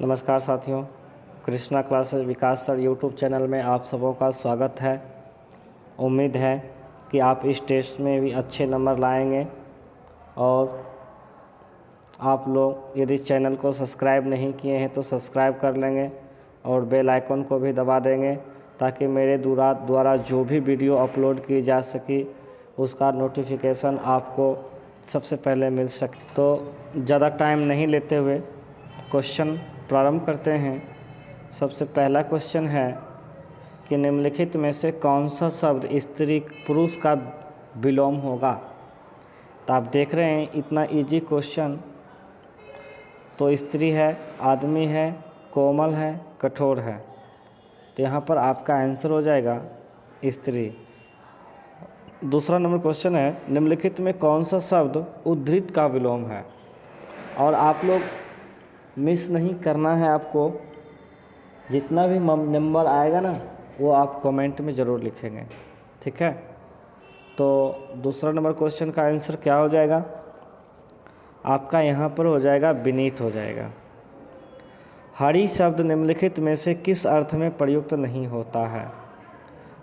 नमस्कार साथियों, कृष्णा क्लासेस विकास sir YouTube channel में आप सबों का स्वागत है। उम्मीद है कि आप इस टेस्ट में भी अच्छे नंबर लाएंगे और आप लोग यदि चैनल को सब्सक्राइब नहीं किए हैं तो सब्सक्राइब कर लेंगे और बेल आइकन को भी दबा देंगे ताकि मेरे द्वारा जो भी वीडियो अपलोड की जा सके उसका नोटिफिकेशन आपको सबसे पहले मिल सके। तो ज़्यादा टाइम नहीं लेते हुए क्वेश्चन प्रारंभ करते हैं। सबसे पहला क्वेश्चन है कि निम्नलिखित में से कौन सा शब्द स्त्री पुरुष का विलोम होगा। तो आप देख रहे हैं इतना इजी क्वेश्चन। तो स्त्री है, आदमी है, कोमल है, कठोर है। तो यहाँ पर आपका आंसर हो जाएगा स्त्री। दूसरा नंबर क्वेश्चन है निम्नलिखित में कौन सा शब्द उद्धृत का विलोम है। और आप लोग मिस नहीं करना है, आपको जितना भी नंबर आएगा ना वो आप कमेंट में ज़रूर लिखेंगे, ठीक है। तो दूसरा नंबर क्वेश्चन का आंसर क्या हो जाएगा आपका, यहाँ पर हो जाएगा विनीत हो जाएगा। हरि शब्द निम्नलिखित में से किस अर्थ में प्रयुक्त नहीं होता है।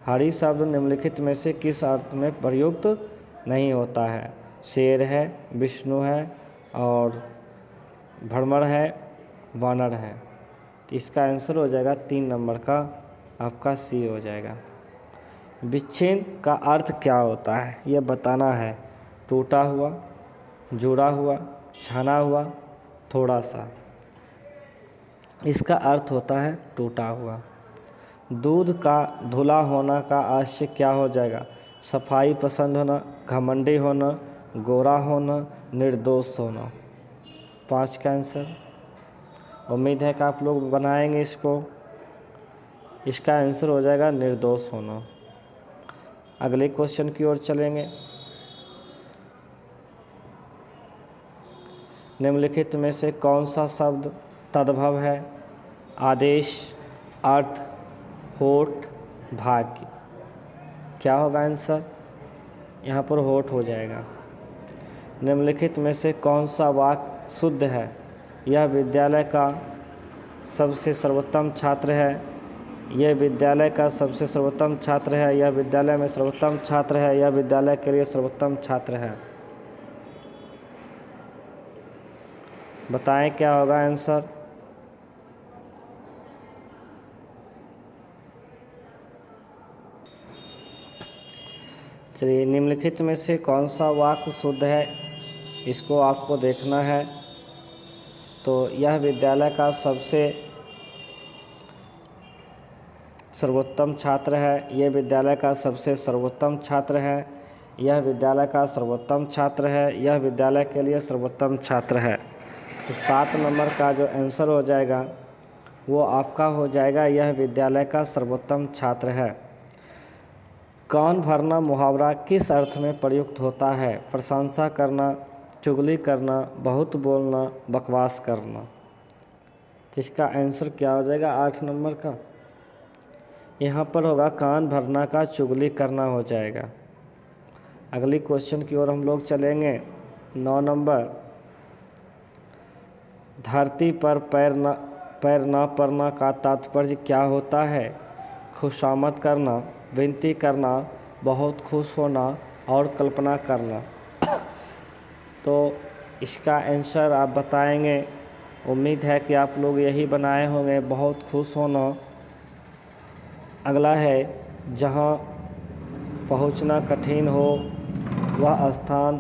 हरि शब्द निम्नलिखित में से किस अर्थ में प्रयुक्त नहीं होता है। शेर है, विष्णु है और भ्रमर है, वानर है। तो इसका आंसर हो जाएगा 3 नंबर का आपका सी हो जाएगा। विच्छेद का अर्थ क्या होता है यह बताना है। टूटा हुआ, जुड़ा हुआ, छना हुआ, थोड़ा सा। इसका अर्थ होता है टूटा हुआ। दूध का धुला होना का आशय क्या हो जाएगा। सफाई पसंद होना, घमंडी होना, गोरा होना, निर्दोष होना। 5 का आंसर। उम्मीद है कि आप लोग बनाएंगे इसको। इसका आंसर हो जाएगा निर्दोष होना। अगले क्वेश्चन की ओर चलेंगे। निम्नलिखित में से कौन सा शब्द तद्भव है। आदेश, अर्थ, होठ, भाग्य। क्या होगा आंसर, यहाँ पर होठ हो जाएगा। निम्नलिखित में से कौन सा वाक्य शुद्ध है। यह विद्यालय का सबसे सर्वोत्तम छात्र है। यह विद्यालय का सबसे सर्वोत्तम छात्र है। यह विद्यालय में सर्वोत्तम छात्र है। यह विद्यालय के लिए सर्वोत्तम छात्र है। बताएं क्या होगा आंसर। चलिए, निम्नलिखित में से कौन सा वाक्य शुद्ध है इसको आपको देखना है। तो यह विद्यालय का सबसे सर्वोत्तम छात्र है। यह विद्यालय का सबसे सर्वोत्तम छात्र है। यह विद्यालय का सर्वोत्तम छात्र है। यह विद्यालय के लिए सर्वोत्तम छात्र है। तो 7 नंबर का जो आंसर हो जाएगा वो आपका हो जाएगा यह विद्यालय का सर्वोत्तम छात्र है। कान भरना मुहावरा किस अर्थ में प्रयुक्त होता है। प्रशंसा करना, चुगली करना, बहुत बोलना, बकवास करना। तो इसका आंसर क्या हो जाएगा 8 नंबर का। यहाँ पर होगा कान भरना का चुगली करना हो जाएगा। अगली क्वेश्चन की ओर हम लोग चलेंगे। 9 नंबर। धरती पर पैर न पड़ना का तात्पर्य क्या होता है। खुशामद करना, विनती करना, बहुत खुश होना और कल्पना करना। तो इसका आंसर आप बताएंगे। उम्मीद है कि आप लोग यही बनाए होंगे, बहुत खुश होना। अगला है जहाँ पहुँचना कठिन हो वह स्थान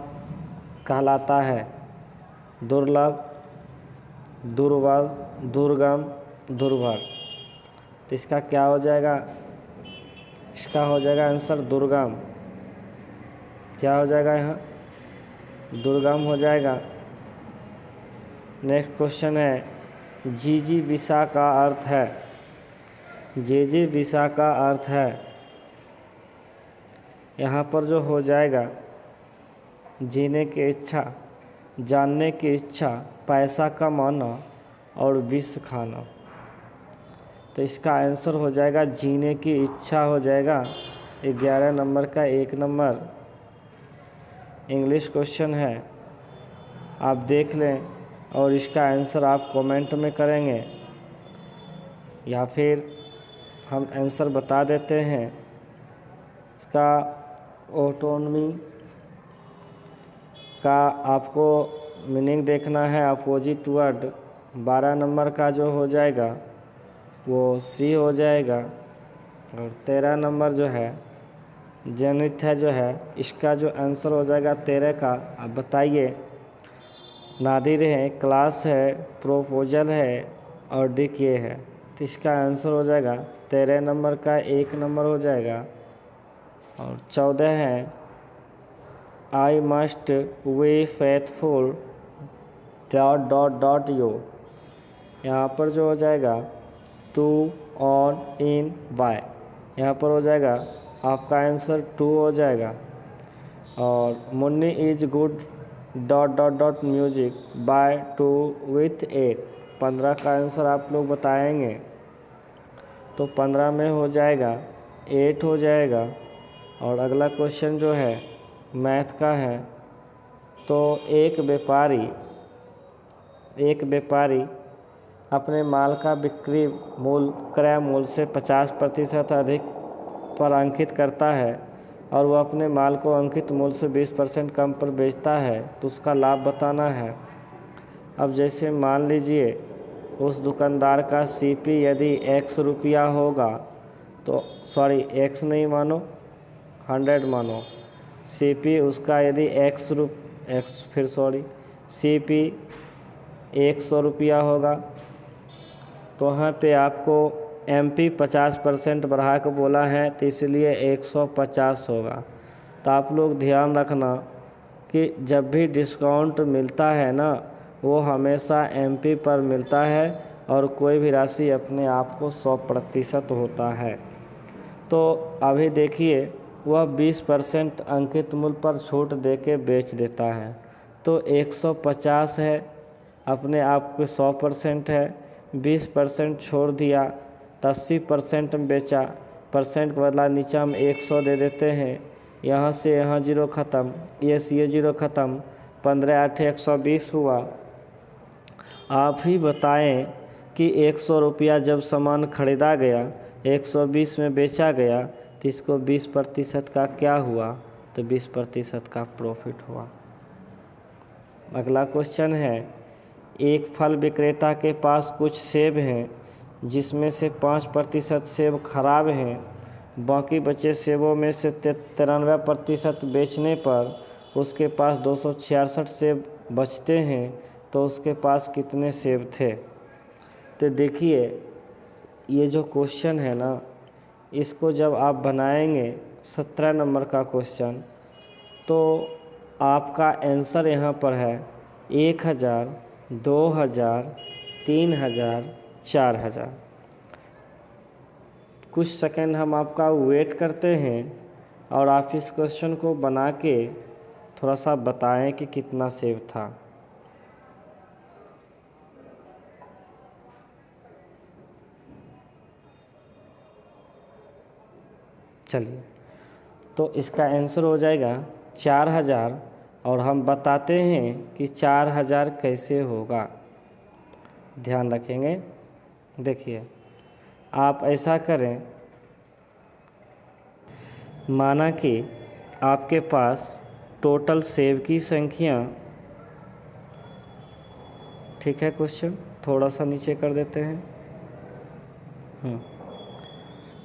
कहलाता है दुर्लभ, दुर्बल, दुर्गम, दुर्भर। तो इसका क्या हो जाएगा, इसका हो जाएगा आंसर दुर्गम। क्या हो जाएगा यहाँ, दुर्गम हो जाएगा। नेक्स्ट क्वेश्चन है जीजी विसा का अर्थ है। जीजी विसा का अर्थ है, यहाँ पर जो हो जाएगा जीने की इच्छा, जानने की इच्छा, पैसा कमाना और विष खाना। तो इसका आंसर हो जाएगा जीने की इच्छा हो जाएगा। 11 नंबर का 1 नंबर। इंग्लिश क्वेश्चन है, आप देख लें और इसका आंसर आप कमेंट में करेंगे या फिर हम आंसर बता देते हैं। इसका ऑटोनमी का आपको मीनिंग देखना है। अपोजिट वर्ड 12 नंबर का जो हो जाएगा वो सी हो जाएगा। और 13 नंबर जो है जेनिथ है जो है, इसका जो आंसर हो जाएगा 13 का। अब बताइए, नादिर है, क्लास है, प्रोपोजल है और डिके है, तो इसका आंसर हो जाएगा 13 नंबर का 1 नंबर हो जाएगा। और 14 है I must way faithful dot dot dot U, यहाँ पर जो हो जाएगा टू ऑन इन बाय, यहाँ पर हो जाएगा आपका आंसर 2 हो जाएगा। और Munni is good dot dot dot music by 2 with 8, 15 का आंसर आप लोग बताएंगे तो 15 में हो जाएगा 8 हो जाएगा। और अगला क्वेश्चन जो है मैथ का है। तो एक व्यापारी अपने माल का बिक्री मूल्य क्रय मूल्य से 50% अधिक पर अंकित करता है और वह अपने माल को अंकित मूल्य से 20% कम पर बेचता है, तो उसका लाभ बताना है। अब जैसे मान लीजिए उस दुकानदार का सीपी यदि x रुपया होगा, तो सॉरी x नहीं मानो 100 मानो, सीपी उसका यदि सीपी 100 रुपया होगा, तो वहाँ पे आपको एमपी 50% बढ़ा के बोला है, तो इसलिए 150 होगा। तो आप लोग ध्यान रखना कि जब भी डिस्काउंट मिलता है ना, वो हमेशा एमपी पर मिलता है और कोई भी राशि अपने आप को 100% होता है। तो अभी देखिए वह 20% अंकित मूल्य पर छूट दे के बेच देता है, तो 150 है, अपने आप को 100% है, 20% छोड़ दिया तो 80% में बेचा, परसेंट के बदला नीचे हम 100 दे देते हैं, यहाँ से यहाँ जीरो ख़त्म, ये से ये जीरो ख़त्म, 15 8 120 हुआ। आप ही बताएं कि 100 रुपया जब सामान खरीदा गया 120 में बेचा गया, तो इसको 20% का क्या हुआ, तो 20% का प्रॉफिट हुआ। अगला क्वेश्चन है, एक फल विक्रेता के पास कुछ सेब हैं जिसमें से 5% सेब खराब हैं, बाकी बचे सेबों में से 93% बेचने पर उसके पास 266 सेब बचते हैं, तो उसके पास कितने सेब थे। तो देखिए ये जो क्वेश्चन है ना, इसको जब आप बनाएंगे 17 नंबर का क्वेश्चन, तो आपका आंसर यहाँ पर है 1000, 2000, 3000, 4000। कुछ सेकंड हम आपका वेट करते हैं और आप इस क्वेश्चन को बना के थोड़ा सा बताएं कि कितना सेव था। चलिए, तो इसका आंसर हो जाएगा 4000 और हम बताते हैं कि 4000 कैसे होगा। ध्यान रखेंगे। देखिए आप ऐसा करें, माना कि आपके पास टोटल सेब की संख्या, ठीक है, क्वेश्चन थोड़ा सा नीचे कर देते हैं।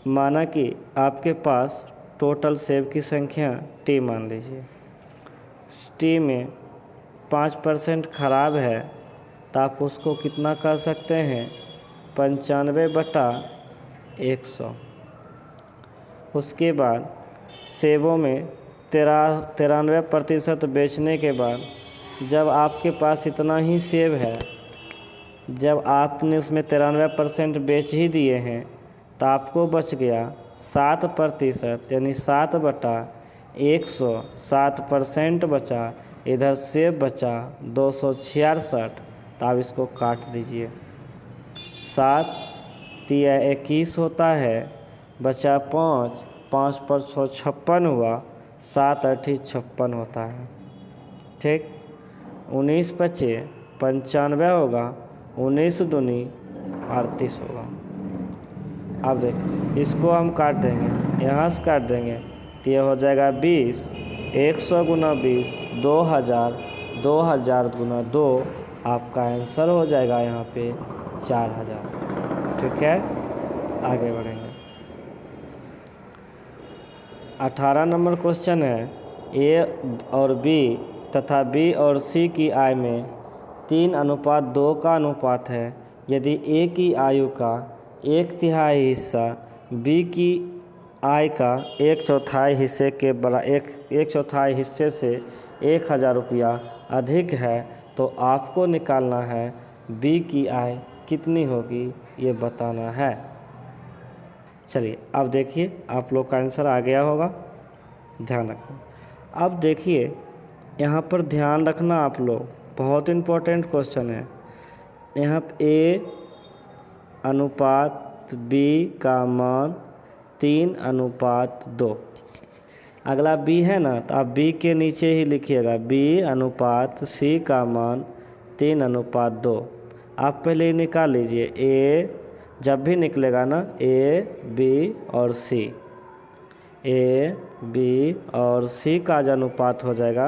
माना कि आपके पास टोटल सेब की संख्या टी मान लीजिए, टी में 5% खराब है, तो आप उसको कितना कर सकते हैं, 95/100। उसके बाद सेबों में 93% बेचने के बाद जब आपके पास इतना ही सेब है, जब आपने उसमें 93% बेच ही दिए हैं, तो आपको बच गया 7%, यानी 7/100, 7% बचा। इधर सेब बचा 266, तो आप इसको काट दीजिए। 7 तिया 21 होता है, बचा 5, 5 पर 6 56 हुआ, 7 8 56 होता है। ठीक, 19 बचे 95 होगा, 19 दूनी 38 होगा। अब देखिए इसको हम काट देंगे, यहाँ से काट देंगे तो ये हो जाएगा 20, 100 गुना 20 2000, 2000 गुना 2, आपका आंसर हो जाएगा यहाँ पे 4000। ठीक है, आगे बढ़ेंगे। 18 नंबर क्वेश्चन है, ए और बी तथा बी और सी की आय में 3:2 का अनुपात है। यदि ए की आयु का 1/3 हिस्सा बी की आय का 1/4 हिस्से के एक चौथाई हिस्से से 1000 रुपया अधिक है तो आपको निकालना है बी की आय कितनी होगी, ये बताना है। चलिए अब देखिए आप लोग का आंसर आ गया होगा, ध्यान रखना। अब देखिए यहाँ पर ध्यान रखना आप लोग, बहुत इम्पोर्टेंट क्वेश्चन है। यहाँ ए अनुपात बी का मान 3:2। अगला बी है ना, तो आप बी के नीचे ही लिखिएगा बी अनुपात सी का मान 3:2। आप पहले ही निकाल लीजिए, ए जब भी निकलेगा ना ए बी और सी, ए बी और सी का जो अनुपात हो जाएगा,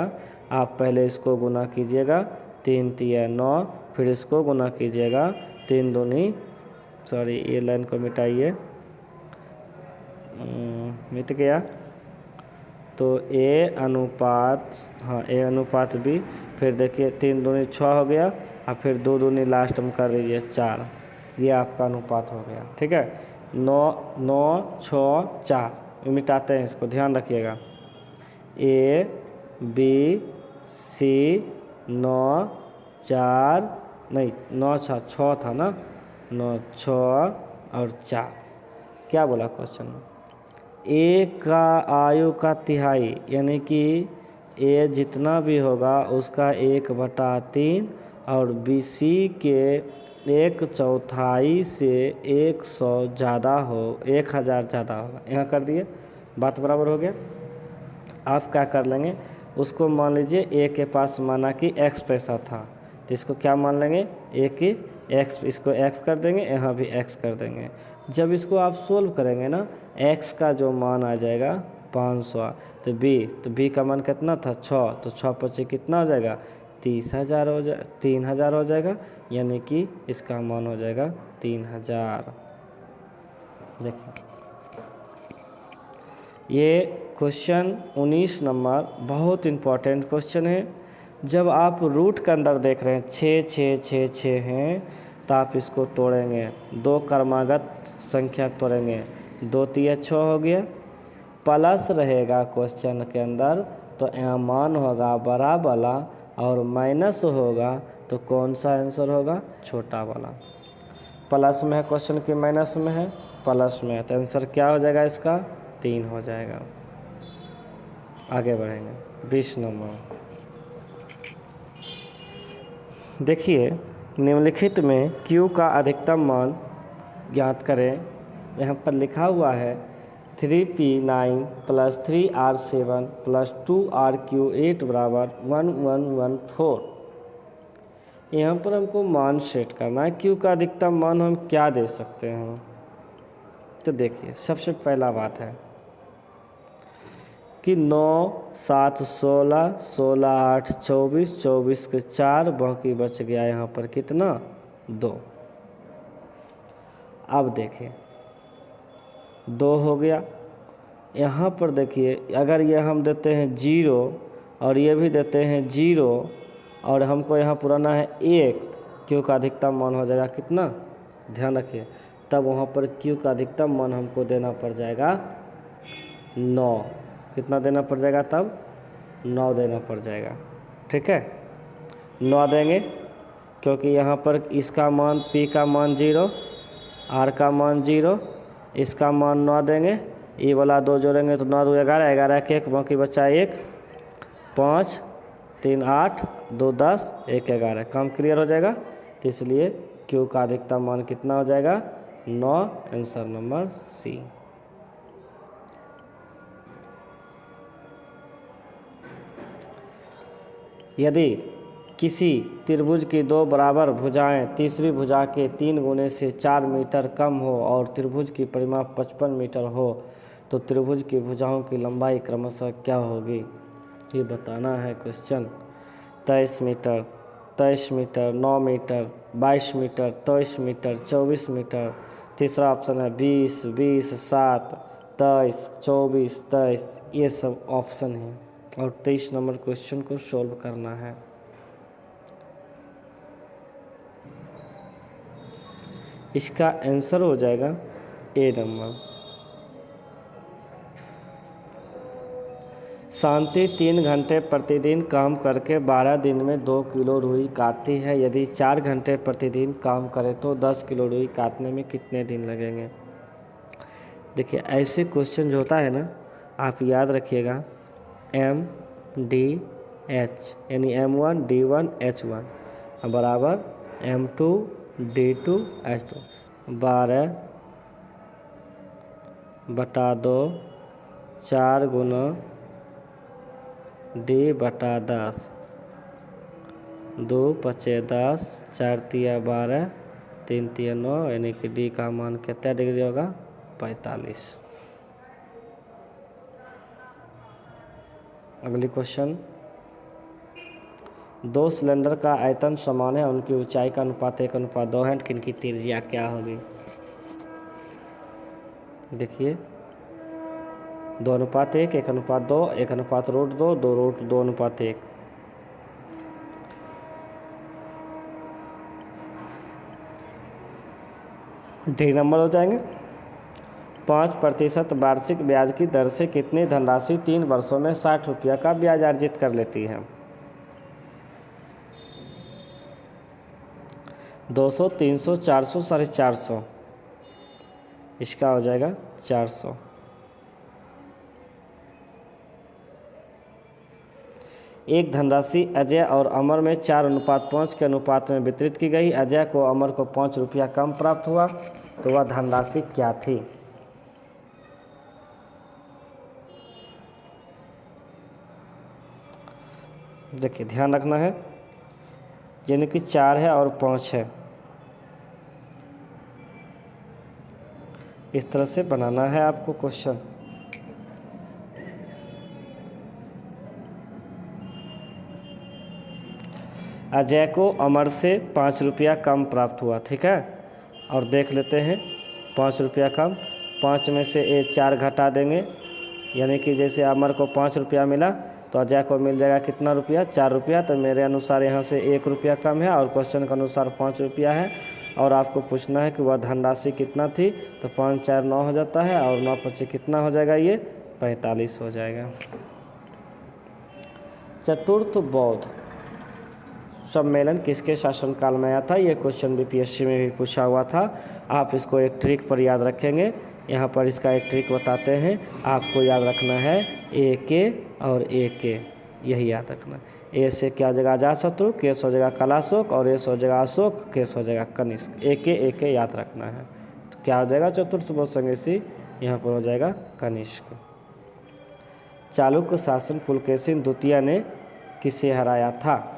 आप पहले इसको गुना कीजिएगा 3 3 9, फिर इसको गुना कीजिएगा 3 दूनी, सॉरी ये लाइन को मिटाइए, मिट गया। तो ए अनुपात, हाँ ए अनुपात बी, फिर देखिए 3 दूनी 6 हो गया, और फिर 2 दूनी लास्ट में कर दीजिए 4, ये आपका अनुपात हो गया। ठीक है, 9 9 6 4 मिटाते हैं इसको, ध्यान रखिएगा। ए बी सी 9 4 नहीं 9 6 था ना, 9 6 और 4, क्या बोला क्वेश्चन में, ए का आयु का तिहाई, यानी कि ए जितना भी होगा उसका 1/3 और बी सी के 1/4 से 100 ज़्यादा हो, 1000 ज़्यादा होगा। यहाँ कर दिए, बात बराबर हो गया। आप क्या कर लेंगे, उसको मान लीजिए ए के पास माना कि x पैसा था, तो इसको क्या मान लेंगे, ए की x, इसको x कर देंगे, यहाँ भी x कर देंगे। जब इसको आप सोल्व करेंगे ना, x का जो मान आ जाएगा 500, तो b का मान कितना था 6, तो 6 पचे कितना हो जाएगा 30,000 हो जाए 3000 हो जाएगा, यानी कि इसका मान हो जाएगा 3000। देखिए ये क्वेश्चन 19 नंबर बहुत इम्पोर्टेंट क्वेश्चन है। जब आप रूट के अंदर देख रहे हैं 6 6 6 6 हैं, तो आप इसको तोड़ेंगे, 2 क्रमागत संख्या तोड़ेंगे, 2 3 6 हो गया, प्लस रहेगा क्वेश्चन के अंदर, तो यहाँ मान होगा बड़ा वाला और माइनस होगा, तो कौन सा आंसर होगा, छोटा वाला। प्लस में है क्वेश्चन की माइनस में है, प्लस में है, तो आंसर क्या हो जाएगा इसका 3 हो जाएगा। आगे बढ़ेंगे 20 नंबर। देखिए निम्नलिखित में Q का अधिकतम मान ज्ञात करें। यहाँ पर लिखा हुआ है 3P9 + 3R7 + 2RQ8 = 1114। यहाँ पर हमको मान सेट करना है, Q का अधिकतम मान हम क्या दे सकते हैं। तो देखिए सबसे पहला बात है कि 9 7 16 16 8 24 24 के 4, बाकी बच गया यहाँ पर कितना 2। अब देखिए 2 हो गया। यहाँ पर देखिए अगर ये हम देते हैं 0 और ये भी देते हैं 0 और हमको यहाँ पुराना है 1, Q का अधिकतम मान हो जाएगा कितना, ध्यान रखिए। तब वहाँ पर Q का अधिकतम मान हमको देना पड़ जाएगा 9। कितना देना पड़ जाएगा, तब 9 देना पड़ जाएगा। ठीक है, 9 देंगे क्योंकि यहाँ पर इसका मान P का मान 0, R का मान 0, इसका मान 9 देंगे, ये वाला 2 जोड़ेंगे तो 9 2 11, 11 के 1, बाकी बचा 1, 5 3 8 2 10 1 11, काम क्लियर हो जाएगा। तो इसलिए Q का अधिकतम मान कितना हो जाएगा 9, आंसर नंबर सी। यदि Q किसी त्रिभुज की दो बराबर भुजाएं तीसरी भुजा के 3 गुने से 4 मीटर कम हो और त्रिभुज की परिमाप 55 मीटर हो तो त्रिभुज की भुजाओं की लंबाई क्रमशः क्या होगी, ये बताना है question. 23 metre, 23 metre, 9 metre, 22 metre, 23 metre, 24 metre. तीसरा ऑप्शन है 20, 20, 7, 23, 24, 23, ये सब ऑप्शन है और 23 नंबर क्वेश्चन को सॉल्व करना है। इसका आंसर हो जाएगा ए नंबर। शांति 3 घंटे प्रतिदिन काम करके 12 दिन में 2 किलो रुई काटती है। यदि 4 घंटे प्रतिदिन काम करे तो 10 किलो रुई काटने में कितने दिन लगेंगे। देखिए ऐसे क्वेश्चन जो होता है ना, आप याद रखिएगा MDH यानी M1 D1 H1 बराबर M2 D2 H2 12/2 4 गुना D/10 2 5 10 4 तिया 12 3 तिया 9 यानी कि D का मान कितना डिग्री होगा 45। अगली क्वेश्चन, 2 सिलेंडर का आयतन समान है, उनकी ऊंचाई का अनुपात 1:2 है, किनकी त्रिज्या क्या होगी। देखिए 2:1, 1:2, 1:√2, 2√2:1। ठीक नंबर हो जाएंगे। 5% वार्षिक ब्याज की दर से कितनी धनराशि 3 वर्षों में 60 रुपया का ब्याज अर्जित कर लेती है। 200, 300, 400, 450। इसका हो जाएगा 400। एक धनराशि अजय और अमर में 4:5 के अनुपात में वितरित की गई। अजय को अमर को 5 रुपया कम प्राप्त हुआ तो वह धनराशि क्या थी। देखिए ध्यान रखना है, यानी कि 4 है और 5 है, इस तरह से बनाना है आपको क्वेश्चन। अजय को अमर से 5 रुपया कम प्राप्त हुआ, ठीक है। और देख लेते हैं 5 रुपया कम, 5 में से 4 घटा देंगे, यानी कि जैसे अमर को 5 रुपया मिला तो अजय को मिल जाएगा कितना रुपया 4 रुपया। तो मेरे अनुसार यहाँ से 1 रुपया कम है और क्वेश्चन के अनुसार 5 रुपया है और आपको पूछना है कि वह धनराशि कितना थी। तो 5 4 9 हो जाता है और 9 5 कितना हो जाएगा, ये 45 हो जाएगा। चतुर्थ बौद्ध सम्मेलन किसके शासनकाल में आया था। ये क्वेश्चन बीपीएससी में भी पूछा हुआ था। आप इसको एक ट्रिक पर याद रखेंगे। यहाँ पर इसका एक ट्रिक बताते हैं, आपको याद रखना है AK और AK, यही याद रखना। ए से क्या हो जाएगा अजातशत्रु, के से हो जाएगा कलाशोक और ए से हो जाएगा अशोक, के से हो जाएगा कनिष्क। AK याद रखना है। तो क्या हो जाएगा चतुर्थ बौद्ध संगेशी, यहाँ पर हो जाएगा कनिष्क। चालुक्य शासन पुलकेशिन द्वितीय ने किसे हराया था।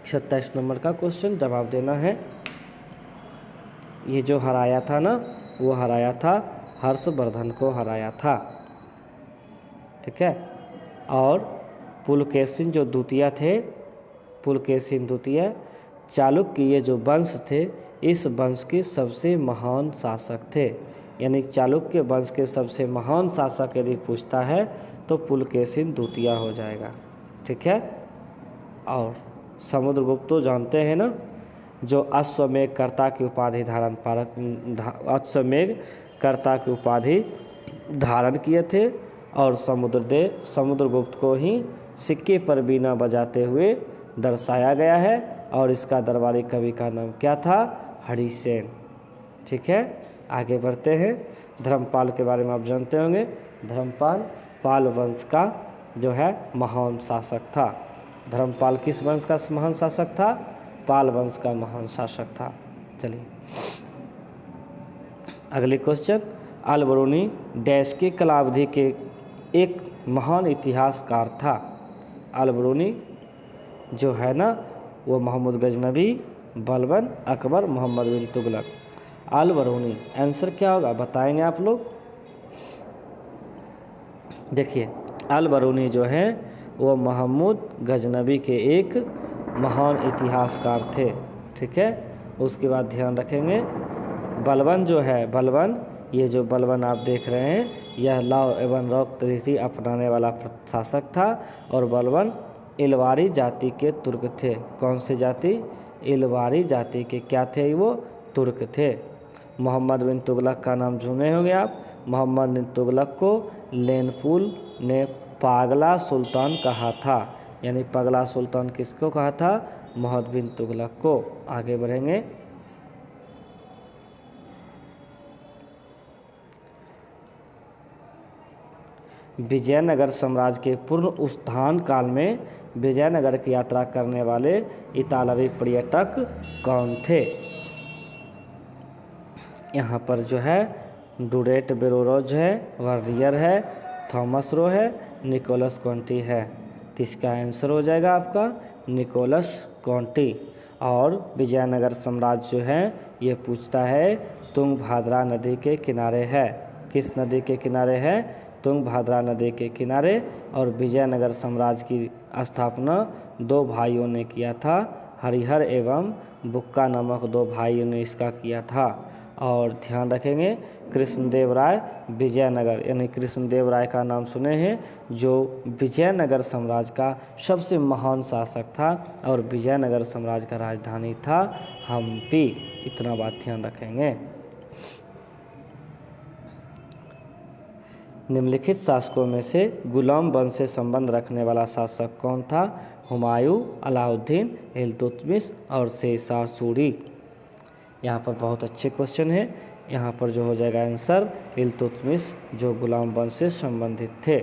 27 नंबर का क्वेश्चन जवाब देना है। ये जो हराया था ना, वो हराया था हर्षवर्धन को हराया था, ठीक है। और पुलकेशिन जो द्वितीय थे, पुलकेशिन द्वितीय चालुक्य ये जो वंश थे, इस वंश के सबसे महान शासक थे। यानी चालुक्य वंश के सबसे महान शासक यदि पूछता है तो पुलकेशिन द्वितीय हो जाएगा, ठीक है। और समुद्रगुप्त तो जानते हैं ना, जो अश्वमेघ कर्ता की उपाधि धारण अश्वमेघ कर्ता की उपाधि धारण किए थे और समुद्रगुप्त को ही सिक्के पर बीना बजाते हुए दर्शाया गया है और इसका दरबारी कवि का नाम क्या था, हरिसेन, ठीक है। आगे बढ़ते हैं। धर्मपाल के बारे में आप जानते होंगे। धर्मपाल पाल वंश का जो है महान शासक था। धर्मपाल किस वंश का महान शासक था, पाल वंश का महान शासक था। चलिए अगले क्वेश्चन, अलबरूनी डैश के कलावधि के एक महान इतिहासकार था। अलबरूनी जो है ना, वो मोहम्मद गजनबी, बलबन, अकबर, मोहम्मद बिन तुगलक। अल बरूनी आंसर क्या होगा बताएंगे आप लोग। देखिए अल बरूनी जो है वो मोहम्मद गजनबी के एक महान इतिहासकार थे, ठीक है। उसके बाद ध्यान रखेंगे बलबन जो है, बलबन, ये जो बलबन आप देख रहे हैं यह लाव एवं रौक्त रीति अपनाने वाला शासक था। और बलबन इलवारी जाति के तुर्क थे। कौन सी जाति? इलवारी जाति के क्या थे? वो तुर्क थे। मोहम्मद बिन तुगलक का नाम सुने होंगे आप। मोहम्मद बिन तुगलक को लेनपुल ने पागला सुल्तान कहा था, यानी पगला सुल्तान किसको कहा था? मोहम्मद बिन तुगलक को। आगे बढ़ेंगे। विजयनगर साम्राज्य के पूर्ण उत्थान काल में विजयनगर की यात्रा करने वाले इतालवी पर्यटक कौन थे? यहाँ पर जो है डुरेट बेरोरोज है, वर्नियर है, थॉमस रो है, निकोलस कॉन्टी है। तो इसका आंसर हो जाएगा आपका निकोलस कॉन्टी। और विजयनगर साम्राज्य जो है ये पूछता है तुंगभद्रा नदी के किनारे है। किस नदी के किनारे है? तुंगभद्रा नदी के किनारे। और विजयनगर साम्राज्य की स्थापना दो भाइयों ने किया था, हरिहर एवं बुक्का नामक दो भाइयों ने इसका किया था। और ध्यान रखेंगे कृष्णदेव राय विजयनगर, यानी कृष्णदेव राय का नाम सुने हैं, जो विजयनगर साम्राज्य का सबसे महान शासक था और विजयनगर साम्राज्य का राजधानी था हम्पी। इतना बात ध्यान रखेंगे। निम्नलिखित शासकों में से गुलाम वंश से संबंध रखने वाला शासक कौन था? हुमायूं, अलाउद्दीन, इल्तुतमिश और शेरशाह सूरी। यहाँ पर बहुत अच्छे क्वेश्चन है। यहाँ पर जो हो जाएगा आंसर इल्तुतमिश, जो गुलाम वंश से संबंधित थे।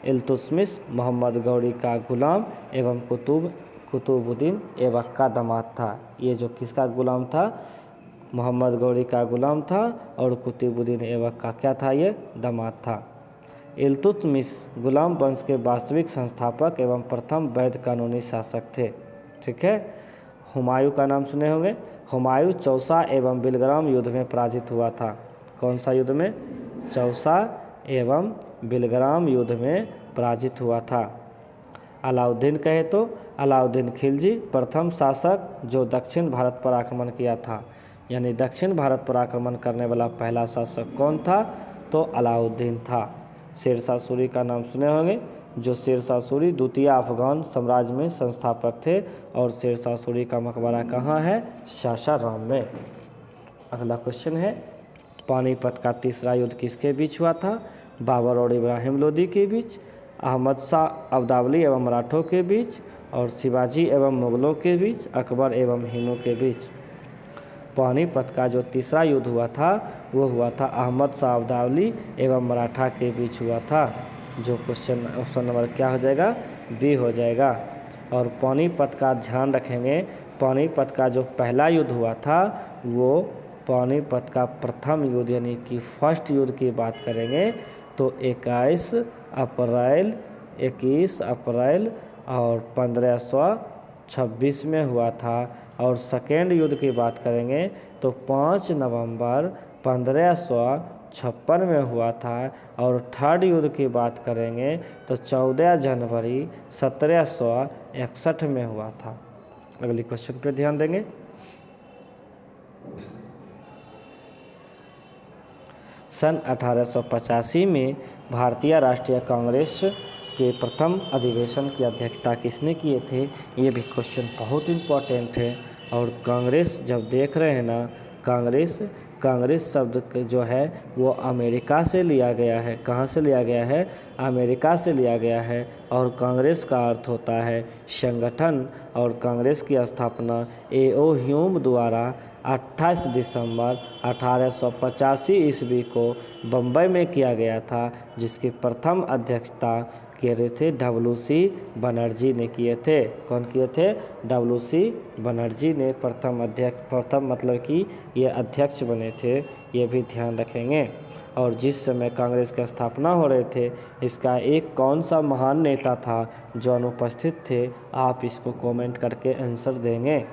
इल्तुतमिश मोहम्मद गौरी का गुलाम एवं कुतुबुद्दीन ऐबक का दामाद था। ये जो किसका गुलाम था? मोहम्मद गौरी का गुलाम था और कुतुबुद्दीन ऐबक का क्या था? ये दामाद था। इल्तुतमिश गुलाम वंश के वास्तविक संस्थापक एवं प्रथम वैध कानूनी शासक थे, ठीक है। हुमायूं का नाम सुने होंगे। हुमायूं चौसा एवं बिलग्राम युद्ध में पराजित हुआ था। कौन सा युद्ध में? चौसा एवं बिलग्राम युद्ध में पराजित हुआ था। अलाउद्दीन कहे तो अलाउद्दीन खिलजी प्रथम शासक जो दक्षिण भारत पर आक्रमण किया था, यानी दक्षिण भारत पर आक्रमण करने वाला पहला शासक कौन था? तो अलाउद्दीन था। शेरशाह सूरी का नाम सुने होंगे, जो शेरशाह सूरी द्वितीय अफगान साम्राज्य में संस्थापक थे। और शेरशाह सूरी का मकबरा कहाँ है? सासाराम में। अगला क्वेश्चन है पानीपत का तीसरा युद्ध किसके बीच हुआ था? बाबर और इब्राहिम लोदी के बीच, अहमद शाह अब्दाली एवं मराठों के बीच, और शिवाजी एवं मुगलों के बीच, अकबर एवं हिमू के बीच। पानीपत का जो तीसरा युद्ध हुआ था वो हुआ था अहमद शाह अब्दाली एवं मराठा के बीच हुआ था। जो क्वेश्चन ऑप्शन नंबर क्या हो जाएगा? बी हो जाएगा। और पानीपत का ध्यान रखेंगे, पानीपत का जो पहला युद्ध हुआ था वो पानीपत का प्रथम युद्ध यानी कि फर्स्ट युद्ध की बात करेंगे तो 21 अप्रैल और 1526 में हुआ था। और सेकेंड युद्ध की बात करेंगे तो 5 नवंबर 1556 में हुआ था। और थर्ड युद्ध की बात करेंगे तो 14 जनवरी 1761 में हुआ था। अगली क्वेश्चन पे ध्यान देंगे। सन 1885 में भारतीय राष्ट्रीय कांग्रेस के प्रथम अधिवेशन की अध्यक्षता किसने किए थे? ये भी क्वेश्चन बहुत इम्पोर्टेंट है। और कांग्रेस जब देख रहे हैं ना, कांग्रेस शब्द जो है वो अमेरिका से लिया गया है। कहाँ से लिया गया है? अमेरिका से लिया गया है। और कांग्रेस का अर्थ होता है संगठन। और कांग्रेस की स्थापना A.O. ह्यूम द्वारा 28 दिसंबर 1885 ईस्वी को बम्बई में किया गया था, जिसकी प्रथम अध्यक्षता किए रहे थे? WC बनर्जी ने किए थे। कौन किए थे? WC बनर्जी ने प्रथम मतलब कि ये अध्यक्ष बने थे, ये भी ध्यान रखेंगे। और जिस समय कांग्रेस की स्थापना हो रहे थे, इसका एक कौन सा महान नेता था जो अनुपस्थित थे? आप इसको कमेंट करके आंसर देंगे।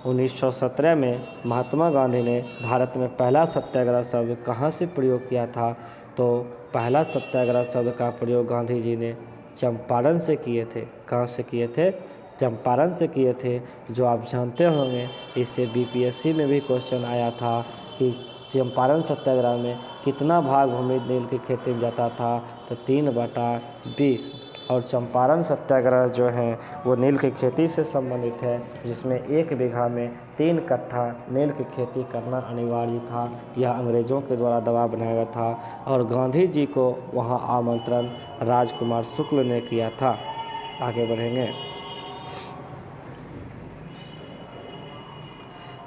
1917 में महात्मा गांधी ने भारत में पहला सत्याग्रह शब्द कहाँ से प्रयोग किया था? तो पहला सत्याग्रह शब्द का प्रयोग गांधी जी ने चंपारण से किए थे। कहाँ से किए थे? चंपारण से किए थे, जो आप जानते होंगे इससे BPSC में भी क्वेश्चन आया था कि चंपारण सत्याग्रह में कितना भाग भूमि नील की खेती में जाता था? तो 3/20। और चंपारण सत्याग्रह जो है वो नील की खेती से संबंधित है, जिसमें 1 बीघा में 3 कट्ठा नील की खेती करना अनिवार्य था। यह अंग्रेज़ों के द्वारा दबाव बनाया गया था और गांधी जी को वहां आमंत्रण राजकुमार शुक्ल ने किया था। आगे बढ़ेंगे।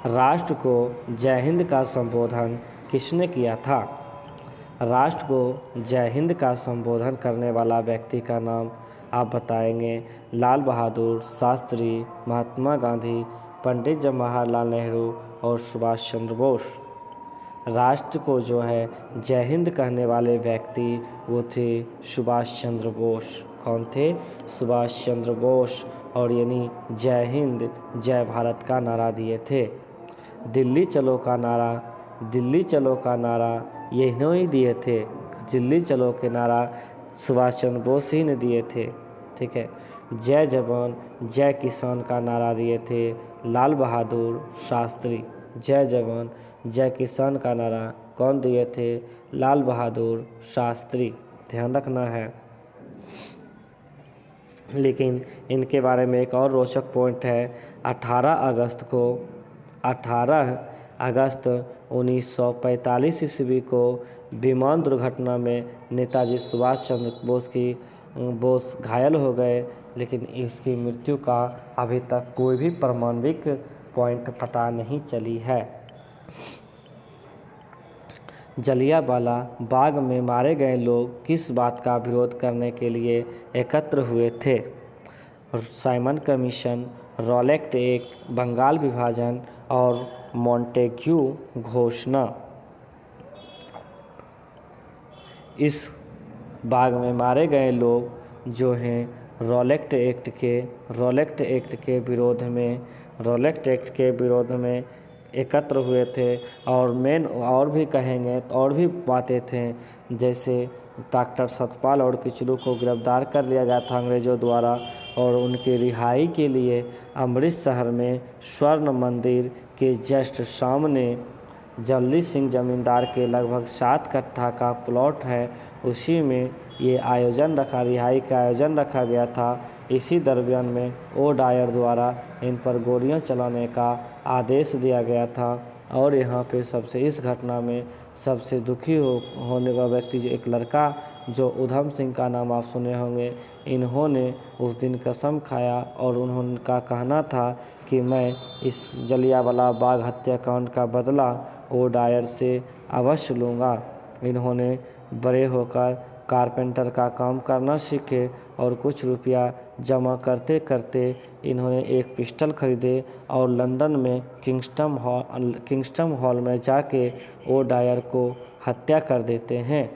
राष्ट्र को जय हिंद का संबोधन किसने किया था? राष्ट्र को जय हिंद का संबोधन करने वाला व्यक्ति का नाम आप बताएंगे। लाल बहादुर शास्त्री, महात्मा गांधी, पंडित जवाहरलाल नेहरू और सुभाष चंद्र बोस। राष्ट्र को जो है जय हिंद कहने वाले व्यक्ति वो थे सुभाष चंद्र बोस। कौन थे? सुभाष चंद्र बोस। और यानी जय हिंद जय भारत का नारा दिए थे। दिल्ली चलो का नारा इन्हों ही दिए थे। दिल्ली चलो के नारा सुभाष चंद्र बोस ही ने दिए थे। ठीक है। जय जवान जय किसान का नारा दिए थे लाल बहादुर शास्त्री। जय जवान जय किसान का नारा कौन दिए थे? लाल बहादुर शास्त्री। ध्यान रखना है। लेकिन इनके बारे में एक और रोचक पॉइंट है। 18 अगस्त 1945 ईस्वी को विमान दुर्घटना में नेताजी सुभाष चंद्र बोस घायल हो गए, लेकिन इसकी मृत्यु का अभी तक कोई भी प्रामाणिक पॉइंट पता नहीं चली है। जलियांवाला बाग में मारे गए लोग किस बात का विरोध करने के लिए एकत्र हुए थे? Simon Commission, Rowlatt Act, Bengal विभाजन और मॉन्टेग्यू घोषणा। इस बाग में मारे गए लोग जो हैं रॉलेट एक्ट के विरोध में एकत्र हुए थे। और और भी कहेंगे तो और भी बातें थे, जैसे डॉक्टर सतपाल और किचलू को गिरफ्तार कर लिया गया था अंग्रेज़ों द्वारा, और उनकी रिहाई के लिए अमृतसर में स्वर्ण मंदिर के जस्ट सामने जल्दी सिंह जमींदार के लगभग 7 कट्ठा का प्लॉट है, उसी में ये रिहाई का आयोजन रखा गया था। इसी दरमियान में डायर द्वारा इन पर गोलियां चलाने का आदेश दिया गया था। और यहाँ पे इस घटना में सबसे दुखी होने का व्यक्ति जो एक लड़का जो उधम सिंह का नाम आप सुने होंगे, इन्होंने उस दिन कसम खाया और उनका कहना था कि मैं इस जलियांवाला बाग हत्याकांड का बदला डायर से अवश्य लूँगा। इन्होंने बड़े होकर कारपेंटर का काम करना सीखे और कुछ रुपया जमा करते करते इन्होंने एक पिस्टल खरीदे और लंदन में किंगस्टन हॉल में जाके डायर को हत्या कर देते हैं।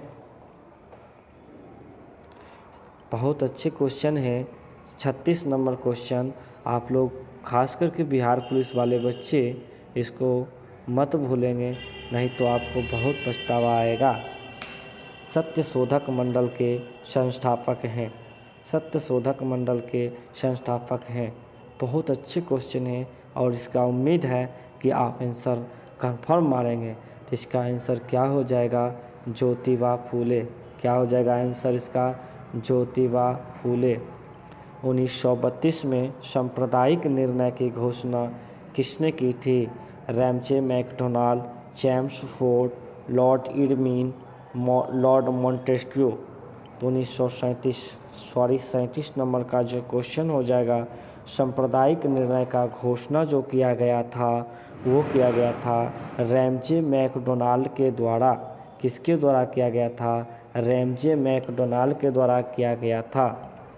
बहुत अच्छे क्वेश्चन है। 36 नंबर क्वेश्चन आप लोग खास करके बिहार पुलिस वाले बच्चे इसको मत भूलेंगे, नहीं तो आपको बहुत पछतावा आएगा। सत्यशोधक मंडल के संस्थापक हैं। बहुत अच्छे क्वेश्चन है और इसका उम्मीद है कि आप आंसर कंफर्म मारेंगे। तो इसका आंसर क्या हो जाएगा? ज्योतिबा फूले। क्या हो जाएगा आंसर इसका? ज्योतिबा फूले। 1932 में सांप्रदायिक निर्णय की घोषणा किसने की थी? Ramsay MacDonald, Chelmsford, Lord Irwin, Lord Montesquieu. तो 37 नंबर का जो क्वेश्चन हो जाएगा, सांप्रदायिक निर्णय का घोषणा जो किया गया था वो किया गया था रैमजे मैकडोनाल्ड के द्वारा। किसके द्वारा किया गया था? रैमजे मैकडोनाल्ड के द्वारा किया गया था।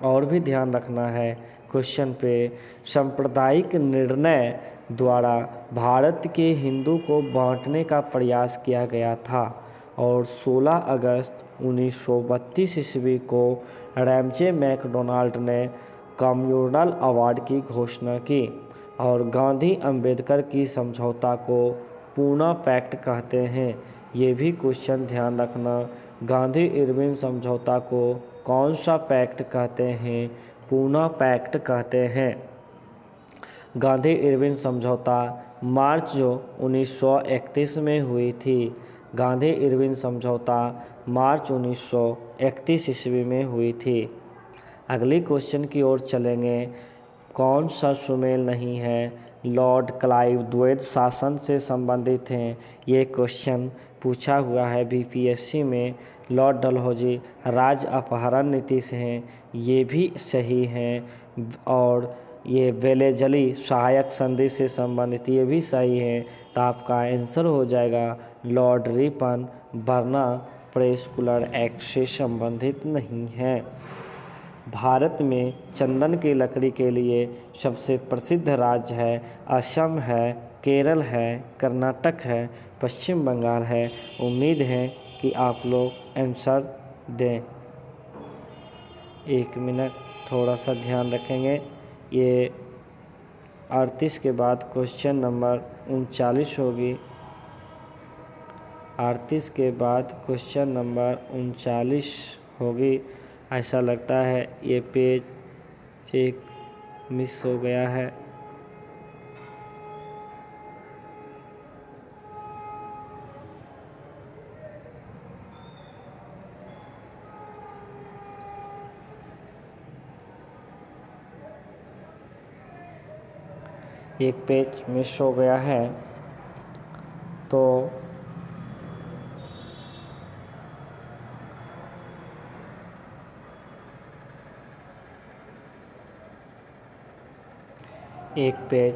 और भी ध्यान रखना है क्वेश्चन पे, सांप्रदायिक निर्णय द्वारा भारत के हिंदू को बांटने का प्रयास किया गया था। और 16 अगस्त 1932 ईस्वी को रैमजे मैकडोनाल्ड ने कम्युनल अवार्ड की घोषणा की। और गांधी अंबेडकर की समझौता को पूना पैक्ट कहते हैं। ये भी क्वेश्चन ध्यान रखना, गांधी इरविन समझौता को कौन सा पैक्ट कहते हैं? पूना पैक्ट कहते हैं। गांधी इरविन समझौता मार्च 1931 में हुई थी। गांधी इरविन समझौता मार्च 1931 ईस्वी में हुई थी। अगली क्वेश्चन की ओर चलेंगे। कौन सा सुमेल नहीं है? लॉर्ड क्लाइव द्वैध शासन से संबंधित हैं। ये क्वेश्चन पूछा हुआ है बीपीएससी में। लॉर्ड डलहौजी राज्य अपहरण नीति से हैं, ये भी सही हैं। और ये वेलेजली सहायक संधि से संबंधित, ये भी सही है। तो आपका आंसर हो जाएगा लॉर्ड रिपन बर्ना प्रेस्कुलर एक्ट से संबंधित नहीं है। भारत में चंदन की लकड़ी के लिए सबसे प्रसिद्ध राज्य है असम है, केरल है, कर्नाटक है, पश्चिम बंगाल है। उम्मीद है कि आप लोग आंसर दें। 1 मिनट थोड़ा सा ध्यान रखेंगे। ये 38 के बाद क्वेश्चन नंबर 39 होगी। 38 के बाद क्वेश्चन नंबर 39 होगी। ऐसा लगता है ये पेज एक मिस हो गया है। एक पेज मिस हो गया है, तो एक पेज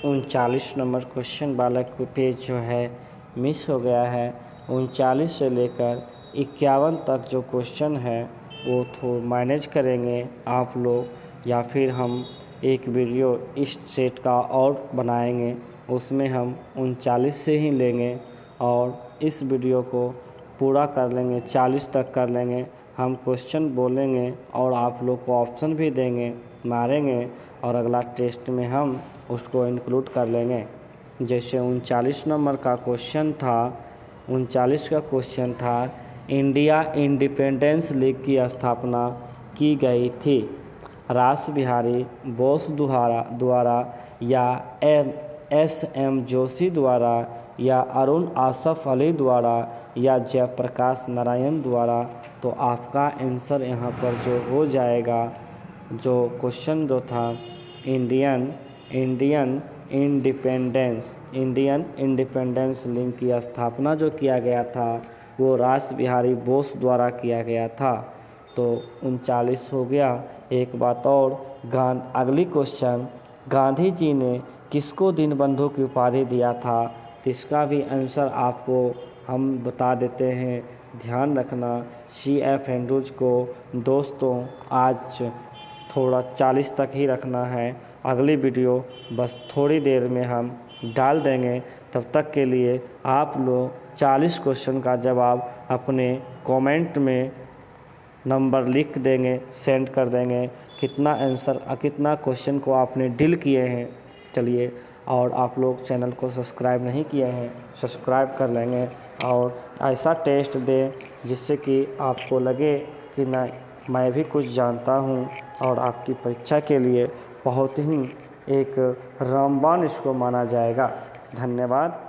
39 नंबर क्वेश्चन वाला पेज जो है मिस हो गया है। 39 से लेकर 51 तक जो क्वेश्चन है वो थोड़ा मैनेज करेंगे आप लोग, या फिर हम एक वीडियो इस सेट का और बनाएंगे, उसमें हम 39 से ही लेंगे और इस वीडियो को पूरा कर लेंगे, 40 तक कर लेंगे। हम क्वेश्चन बोलेंगे और आप लोग को ऑप्शन भी देंगे, मारेंगे, और अगला टेस्ट में हम उसको इंक्लूड कर लेंगे। जैसे 39 नंबर का क्वेश्चन था, 39 का क्वेश्चन था इंडिया इंडिपेंडेंस लीग की स्थापना की गई थी रास बिहारी बोस द्वारा या एस.एम. जोशी द्वारा या अरुण आसफ अली द्वारा या जयप्रकाश नारायण द्वारा। तो आपका आंसर यहाँ पर जो हो जाएगा, जो क्वेश्चन जो था इंडियन इंडिपेंडेंस लीग की स्थापना जो किया गया था वो रास बिहारी बोस द्वारा किया गया था। तो 39 हो गया। एक बात और, अगली क्वेश्चन, गांधी जी ने किसको दीनबंधु की उपाधि दिया था? तो इसका भी आंसर आपको हम बता देते हैं, ध्यान रखना। C.F. एंड्रूज को। दोस्तों आज थोड़ा 40 तक ही रखना है, अगली वीडियो बस थोड़ी देर में हम डाल देंगे। तब तक के लिए आप लोग 40 क्वेश्चन का जवाब अपने कमेंट में नंबर लिख देंगे, सेंड कर देंगे, कितना आंसर कितना क्वेश्चन को आपने डील किए हैं। चलिए, और आप लोग चैनल को सब्सक्राइब नहीं किए हैं, सब्सक्राइब कर लेंगे और ऐसा टेस्ट दें जिससे कि आपको लगे कि ना मैं भी कुछ जानता हूँ और आपकी परीक्षा के लिए बहुत ही एक रामबाण इसको माना जाएगा। धन्यवाद।